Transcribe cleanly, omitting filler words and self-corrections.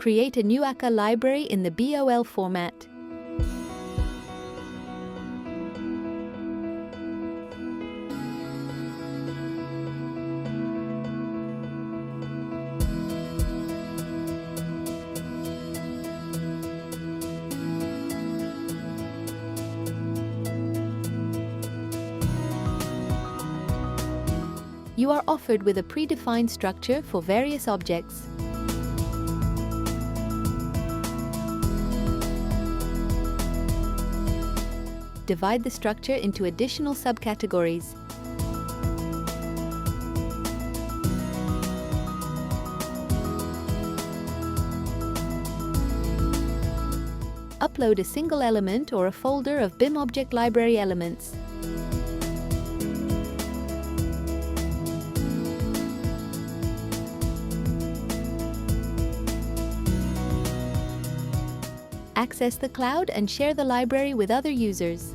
Create a new ACCA library in the BOL format. You are offered with a predefined structure for various objects. Divide the structure into additional subcategories. Upload a single element or a folder of BIM object library elements. Access the cloud and share the library with other users.